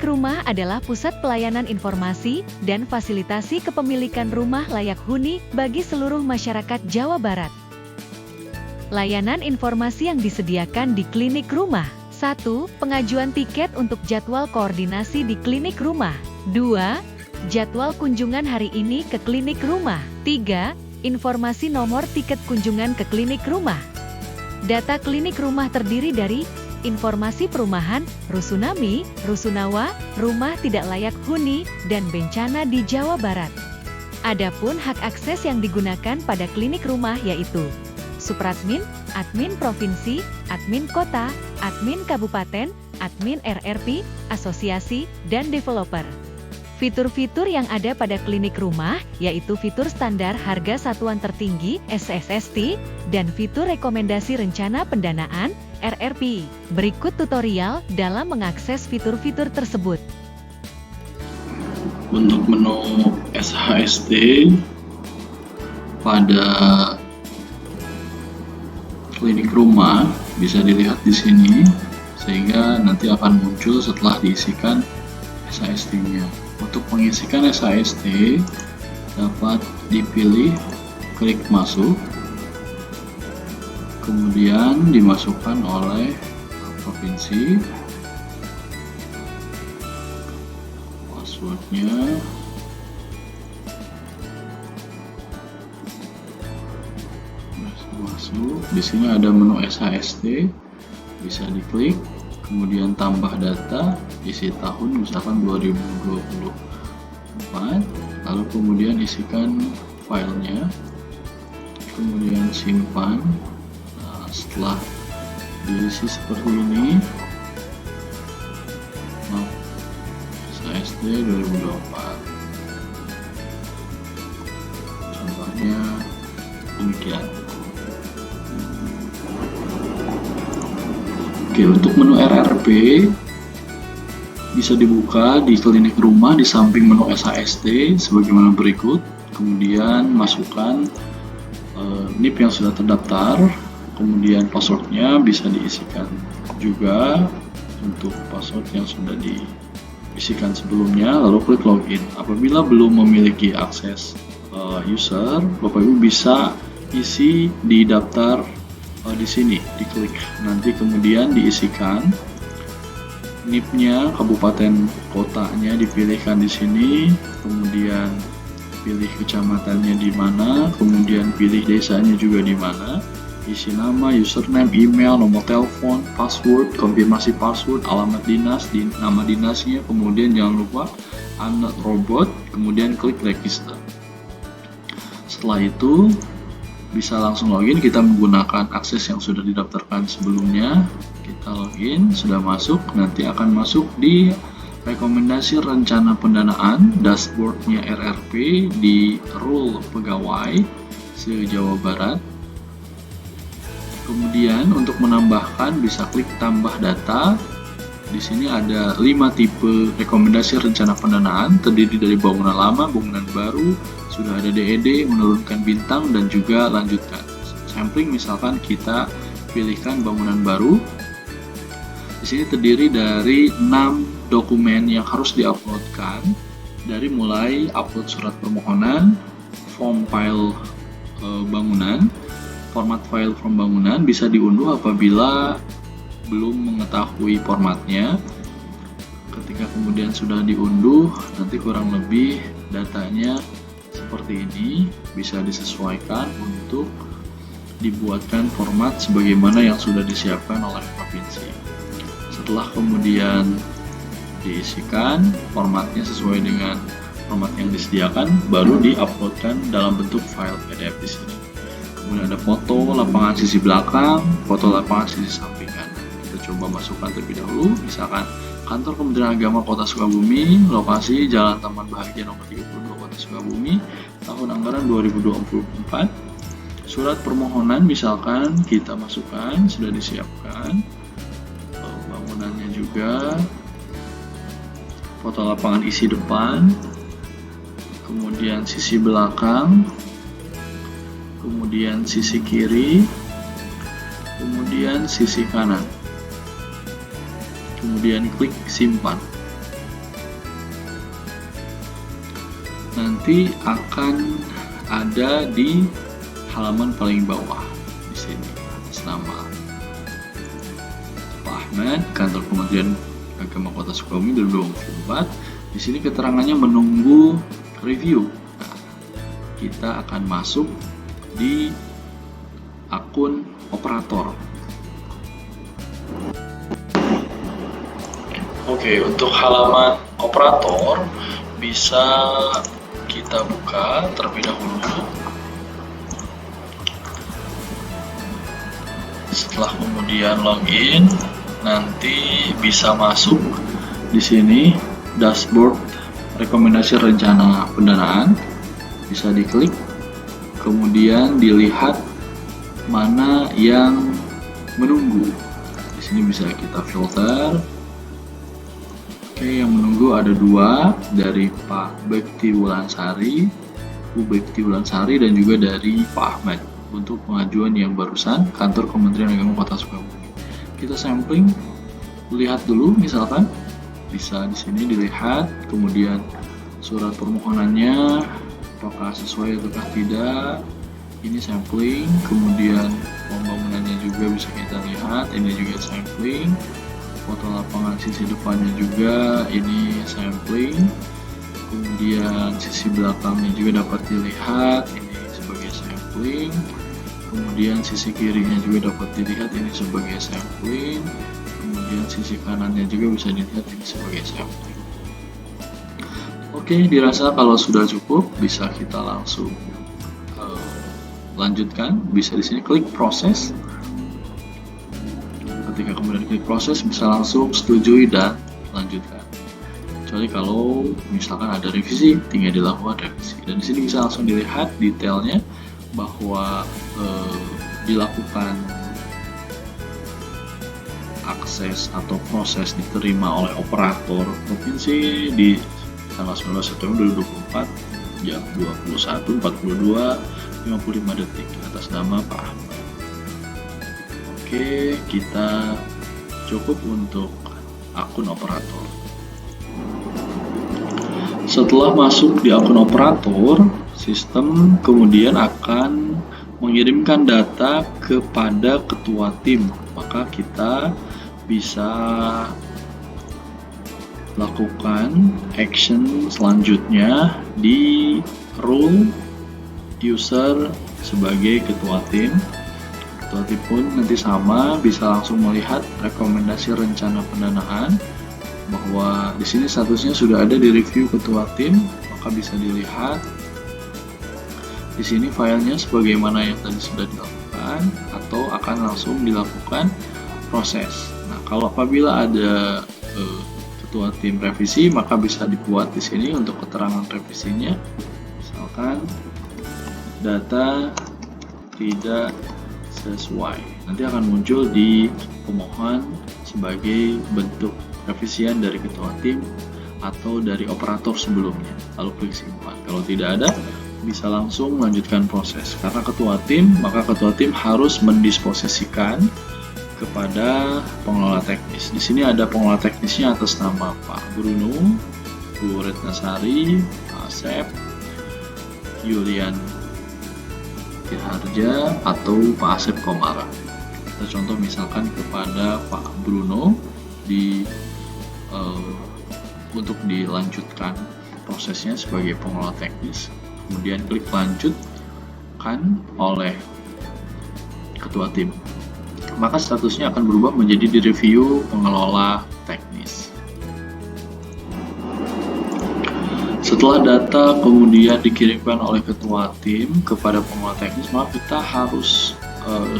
Klinik Rumah adalah pusat pelayanan informasi dan fasilitasi kepemilikan rumah layak huni bagi seluruh masyarakat Jawa Barat. Layanan informasi yang disediakan di Klinik Rumah. 1. Pengajuan tiket untuk jadwal koordinasi di Klinik Rumah. 2. Jadwal kunjungan hari ini ke Klinik Rumah. 3. Informasi nomor tiket kunjungan ke Klinik Rumah. Data Klinik Rumah terdiri dari informasi perumahan, rusunami, rusunawa, rumah tidak layak huni, dan bencana di Jawa Barat. Adapun hak akses yang digunakan pada Klinik Rumah yaitu Supradmin, Admin Provinsi, Admin Kota, Admin Kabupaten, Admin RRP, Asosiasi, dan Developer. Fitur-fitur yang ada pada Klinik Rumah yaitu fitur standar harga satuan tertinggi SSST dan fitur rekomendasi rencana pendanaan RRP. Berikut tutorial dalam mengakses fitur-fitur tersebut. Untuk menu SHST pada Klinik Rumah bisa dilihat di sini, sehingga nanti akan muncul setelah diisikan SHST-nya. Untuk mengisikan SHST dapat dipilih klik masuk, kemudian dimasukkan oleh provinsi, passwordnya, masuk. Di sini ada menu SHST, bisa diklik, kemudian tambah data, isi tahun misalkan 2024, lalu kemudian isikan filenya, kemudian simpan. Nah, setelah diisi seperti ini, SHST 2024, contohnya demikian. Oke, untuk menu RRP bisa dibuka di Klinik Rumah di samping menu SHST sebagaimana berikut. Kemudian masukkan NIP yang sudah terdaftar, kemudian passwordnya bisa diisikan juga untuk password yang sudah diisikan sebelumnya, lalu klik login. Apabila belum memiliki akses user, Bapak Ibu bisa isi di daftar di sini, diklik, nanti kemudian diisikan NIP-nya, kabupaten kotanya dipilihkan di sini, kemudian pilih kecamatannya di mana, kemudian pilih desanya juga di mana, isi nama, username, email, nomor telepon, password, konfirmasi password, alamat dinas, nama dinasnya, kemudian jangan lupa anak robot, kemudian klik register. Setelah itu bisa langsung login, kita menggunakan akses yang sudah didaftarkan sebelumnya. Kita login, sudah masuk, nanti akan masuk di rekomendasi rencana pendanaan, dashboardnya RRP di rule pegawai se-Jawa Barat. Kemudian untuk menambahkan bisa klik tambah data. Di sini ada 5 tipe rekomendasi rencana pendanaan, terdiri dari bangunan lama, bangunan baru, sudah ada DED, menurunkan bintang, dan juga lanjutkan. Sampling misalkan kita pilihkan bangunan baru. Di sini terdiri dari 6 dokumen yang harus diuploadkan, dari mulai upload surat permohonan, form file bangunan, format file form bangunan bisa diunduh apabila belum mengetahui formatnya. Ketika kemudian sudah diunduh, nanti kurang lebih datanya seperti ini, bisa disesuaikan untuk dibuatkan format sebagaimana yang sudah disiapkan oleh provinsi. Setelah kemudian diisikan formatnya sesuai dengan format yang disediakan, baru diuploadkan dalam bentuk file PDF di sini. Kemudian ada foto lapangan sisi belakang, foto lapangan sisi samping kanan. Kita coba masukkan terlebih dahulu, misalkan Kantor Kementerian Agama Kota Sukabumi, lokasi Jalan Taman Bahagia nomor 32 Kota Sukabumi, tahun anggaran 2024. Surat permohonan misalkan kita masukkan, sudah disiapkan. Bangunannya juga, foto lapangan isi depan, kemudian sisi belakang, kemudian sisi kiri, kemudian sisi kanan. Kemudian klik simpan. nanti akan ada di halaman paling bawah di sini atas nama Pak Ahmad, Kantor Kementerian Agama Kota Sukabumi 2024. Di sini keterangannya menunggu review. Nah, kita akan masuk di akun operator. Oke, untuk halaman operator bisa kita buka terlebih dahulu. Setelah kemudian login, nanti bisa masuk di sini dashboard rekomendasi rencana pendanaan, bisa diklik, kemudian dilihat mana yang menunggu. Di sini bisa kita filter. Oke, yang menunggu ada 2 dari Pak Bekti Wulansari, Bu Bekti Wulansari, dan juga dari Pak Ahmad untuk pengajuan yang barusan Kantor Kementerian Agama Kota Sukabumi. Kita sampling, lihat dulu misalkan, bisa di sini dilihat, kemudian surat permohonannya apakah sesuai ataukah tidak. Ini sampling, kemudian pembangunannya juga bisa kita lihat, ini juga sampling. Foto lapangan sisi depannya juga ini sampling, kemudian sisi belakangnya juga dapat dilihat, ini sebagai sampling, kemudian sisi kirinya juga dapat dilihat, ini sebagai sampling, kemudian sisi kanannya juga bisa dilihat, ini sebagai sampling. Oke, dirasa kalau sudah cukup bisa kita langsung lanjutkan. Bisa di sini klik proses. Ketika kemudian klik proses, bisa langsung setujui dan lanjutkan. Kecuali kalau misalkan ada revisi, tinggal dilakukan revisi. Dan di sini bisa langsung dilihat detailnya bahwa dilakukan akses atau proses diterima oleh operator provinsi di tanggal 19 September 2024 jam 21.42.55 detik atas nama Pak Ahmad. Oke, kita cukup untuk akun operator. Setelah masuk di akun operator, sistem kemudian akan mengirimkan data kepada ketua tim. Maka kita bisa lakukan action selanjutnya di role user sebagai ketua tim. Ketua tim pun nanti sama, bisa langsung melihat rekomendasi rencana pendanaan bahwa di sini statusnya sudah ada di review ketua tim, maka bisa dilihat di sini filenya sebagaimana yang tadi sudah dilakukan atau akan langsung dilakukan proses. Nah, kalau apabila ada ketua tim revisi, maka bisa dibuat di sini untuk keterangan revisinya. Misalkan data tidak sesuai, nanti akan muncul di pemohon sebagai bentuk revisian dari ketua tim atau dari operator sebelumnya, lalu klik simpan. Kalau tidak ada, bisa langsung melanjutkan proses. Karena ketua tim, maka ketua tim harus mendisposisikan kepada pengelola teknis. Di sini ada pengelola teknisnya atas nama Pak Bruno, Bu Retnasari, Pak Asep, Yulian Harja, atau Pak Asep Komara. Kita contoh misalkan kepada Pak Bruno untuk dilanjutkan prosesnya sebagai pengelola teknis. Kemudian klik lanjutkan oleh ketua tim. Maka statusnya akan berubah menjadi direview pengelola teknis. Setelah data kemudian dikirimkan oleh ketua tim kepada pengelola teknis, maka kita harus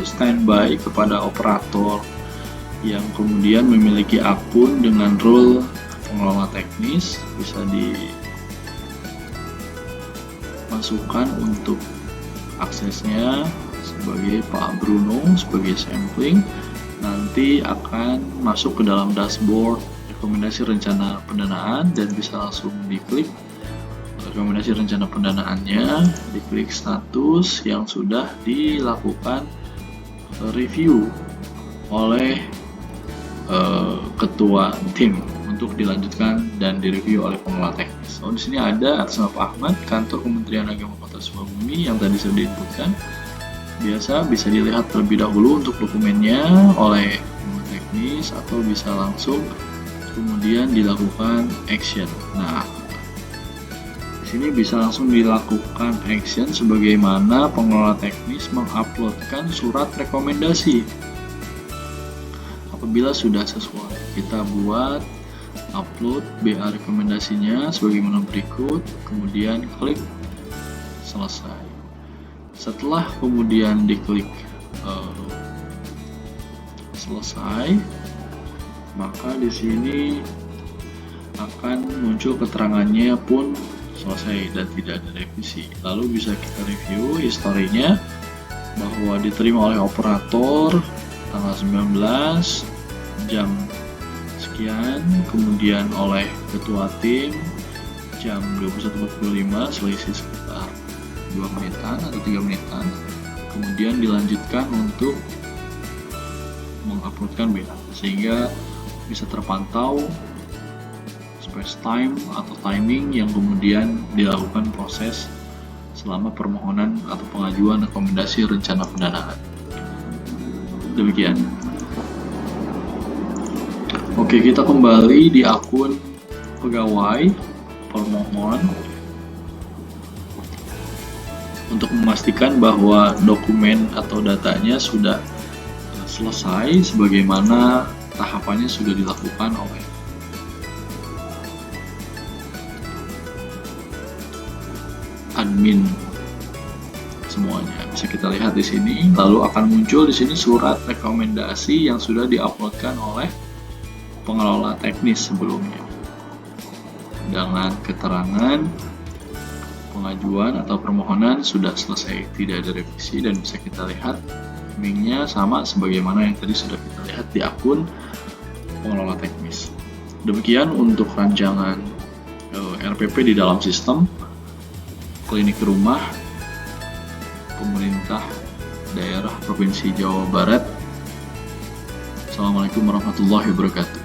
standby kepada operator yang kemudian memiliki akun dengan role pengelola teknis. Bisa dimasukkan untuk aksesnya sebagai Pak Bruno sebagai sampling. Nanti akan masuk ke dalam dashboard rekomendasi rencana pendanaan dan bisa langsung diklik rekomendasi rencana pendanaannya, diklik status yang sudah dilakukan review oleh ketua tim untuk dilanjutkan dan direview oleh pengelola teknis. Oh, di sini ada atas nama Pak Ahmad, kantor Kementerian Agama Kota Sukabumi yang tadi sudah diinputkan. Biasa bisa dilihat terlebih dahulu untuk dokumennya oleh teknis atau bisa langsung kemudian dilakukan action. Nah, di sini bisa langsung dilakukan action sebagaimana pengelola teknis menguploadkan surat rekomendasi. Apabila sudah sesuai, kita buat upload BA rekomendasinya sebagaimana berikut, kemudian klik selesai. Setelah kemudian diklik selesai, maka di sini akan muncul keterangannya pun selesai dan tidak ada revisi. Lalu bisa kita review historinya bahwa diterima oleh operator tanggal 19 jam sekian, kemudian oleh ketua tim jam 21.45, selisih sekitar 2 menitan atau 3 menitan, kemudian dilanjutkan untuk menguploadkan BA sehingga bisa terpantau space time atau timing yang kemudian dilakukan proses selama permohonan atau pengajuan rekomendasi rencana pendanaan. Demikian. Oke, kita kembali di akun pegawai permohon untuk memastikan bahwa dokumen atau datanya sudah selesai sebagaimana tahapannya sudah dilakukan oleh admin semuanya. Bisa kita lihat di sini, lalu akan muncul di sini surat rekomendasi yang sudah diuploadkan oleh pengelola teknis sebelumnya dengan keterangan pengajuan atau permohonan sudah selesai, tidak ada revisi, dan bisa kita lihat timingnya sama sebagaimana yang tadi sudah kita lihat di akun pengelola teknis. Demikian untuk rancangan RPP di dalam sistem klinik rumah pemerintah daerah Provinsi Jawa Barat. Assalamualaikum warahmatullahi wabarakatuh.